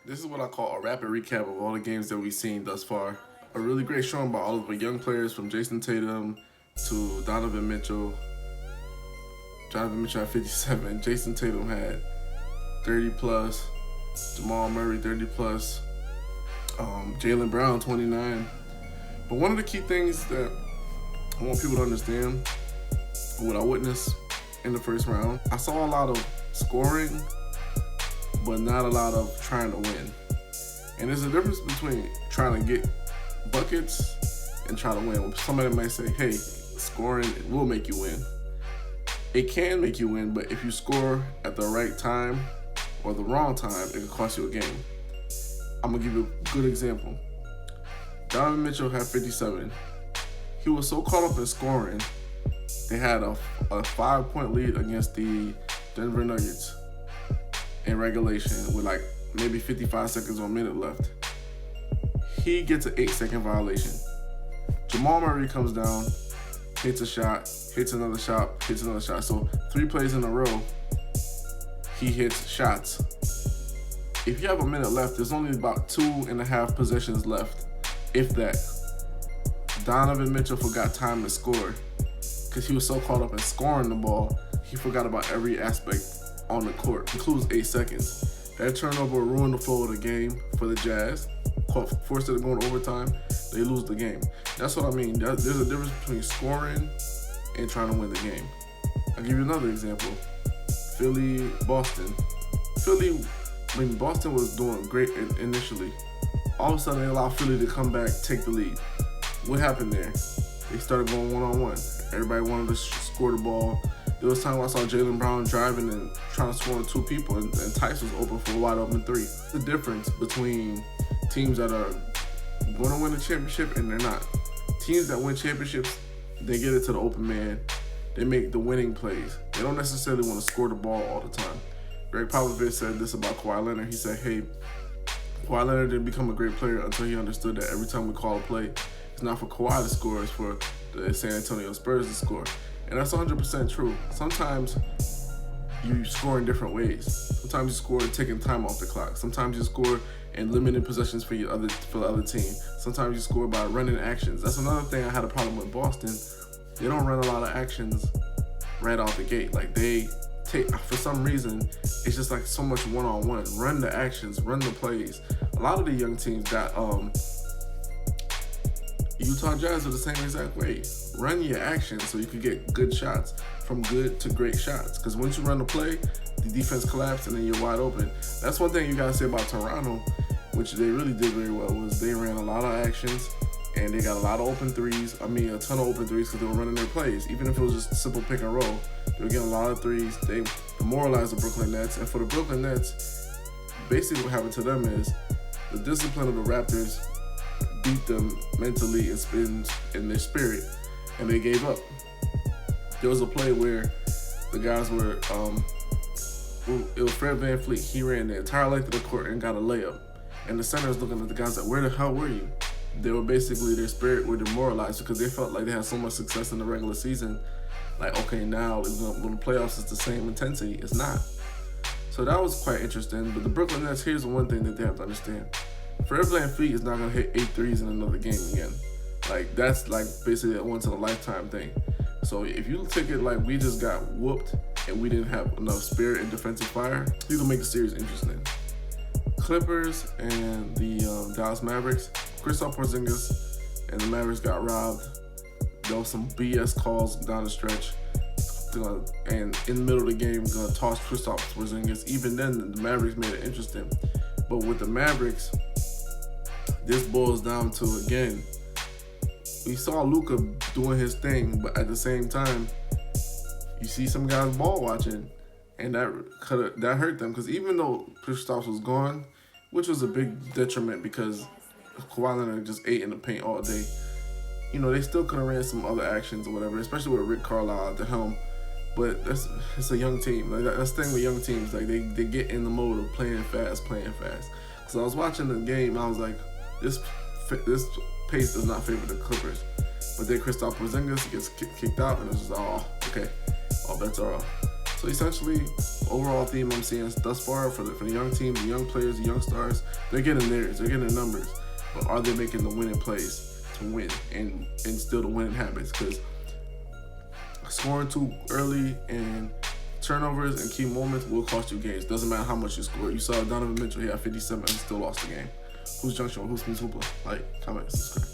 This is what I call a rapid recap of all the games that we've seen thus far. A really great showing by all of the young players from Jason Tatum to Donovan Mitchell. Donovan Mitchell had 57. Jason Tatum had 30 plus. Jamal Murray 30 plus. Jaylen Brown 29. But one of the key things that I want people to understand, what I witnessed in the first round, I saw a lot of scoring, but not a lot of trying to win. And there's a difference between trying to get buckets and trying to win. Somebody might say, hey, scoring will make you win. It can make you win, but if you score at the right time or the wrong time, it can cost you a game. I'm gonna give you a good example. Donovan Mitchell had 57. He was so caught up in scoring, they had a 5-point lead against the Denver Nuggets in regulation with like maybe 55 seconds or a minute left. He gets an 8-second violation. Jamal Murray comes down, hits a shot, hits another shot, hits another shot. So 3 plays in a row, he hits shots. If you have a minute left, there's only about 2.5 possessions left, if that. Donovan Mitchell forgot time to score because he was so caught up in scoring the ball, he forgot about every aspect on the court, includes 8 seconds. That turnover ruined the flow of the game for the Jazz. Forced it to go in overtime, they lose the game. That's what I mean. There's a difference between scoring and trying to win the game. I'll give you another example. Philly, Boston. Boston was doing great initially. All of a sudden, they allowed Philly to come back, take the lead. What happened there? They started going one-on-one. Everybody wanted to score the ball. There was time I saw Jaylen Brown driving and trying to score on 2 people, and Tice was open for a wide open 3. The difference between teams that are going to win a championship and they're not. Teams that win championships, they get it to the open man. They make the winning plays. They don't necessarily want to score the ball all the time. Greg Popovich said this about Kawhi Leonard. He said, hey, Kawhi Leonard didn't become a great player until he understood that every time we call a play, it's not for Kawhi to score, it's for the San Antonio Spurs to score. And that's 100% true. Sometimes you score in different ways. Sometimes you score taking time off the clock. Sometimes you score in limited possessions for the other team. Sometimes you score by running actions. That's another thing I had a problem with Boston. They don't run a lot of actions right out the gate. Like they take, for some reason, it's just like so much one-on-one. Run the actions, run the plays. A lot of the young teams got Utah Jazz are the same exact way. Run your actions so you can get good shots, from good to great shots. Because once you run the play, the defense collapses and then you're wide open. That's one thing you gotta say about Toronto, which they really did very well, was they ran a lot of actions and they got a lot of open threes. I mean, a ton of open threes because they were running their plays. Even if it was just simple pick and roll, they were getting a lot of threes. They demoralized the Brooklyn Nets. And for the Brooklyn Nets, basically what happened to them is the discipline of the Raptors beat them mentally and in their spirit, and they gave up. There was a play where the guys were, it was Fred VanVleet. He ran the entire length of the court and got a layup. And the center was looking at the guys like, where the hell were you? They were basically, their spirit were demoralized because they felt like they had so much success in the regular season. Like, okay, now when the playoffs, it's the same intensity. It's not. So that was quite interesting. But the Brooklyn Nets, here's the one thing that they have to understand. Fred VanVleet is not going to hit 8 threes in another game again. Like, that's like basically a once-in-a-lifetime thing. So if you take it like we just got whooped and we didn't have enough spirit and defensive fire, you can make the series interesting. Clippers and the Dallas Mavericks, Kristaps Porzingis and the Mavericks got robbed. There was some BS calls down the stretch. And in the middle of the game, gonna toss Kristaps Porzingis. Even then, the Mavericks made it interesting. But with the Mavericks, this boils down to, again, we saw Luka doing his thing, but at the same time, you see some guys ball watching, and that hurt them. Because even though Kristaps was gone, which was a big detriment because Kawhi Leonard just ate in the paint all day, you know, they still could have ran some other actions or whatever, especially with Rick Carlisle at the helm. But it's a young team. Like, that's the thing with young teams. Like they get in the mode of playing fast. Because I was watching the game, I was like, this pace does not favor the Clippers. But then Kristaps Porzingis gets kicked out, and it's just, oh, okay, all bets are off. So essentially, overall theme I'm seeing thus far for the young teams, the young players, the young stars, they're getting theirs, they're getting their numbers. But are they making the winning plays to win and instill the winning habits? Because scoring too early and turnovers and key moments will cost you games. Doesn't matter how much you score. You saw Donovan Mitchell, he had 57 and still lost the game. Hoops Junction, Hoops Means Hooper. Like, comment, subscribe.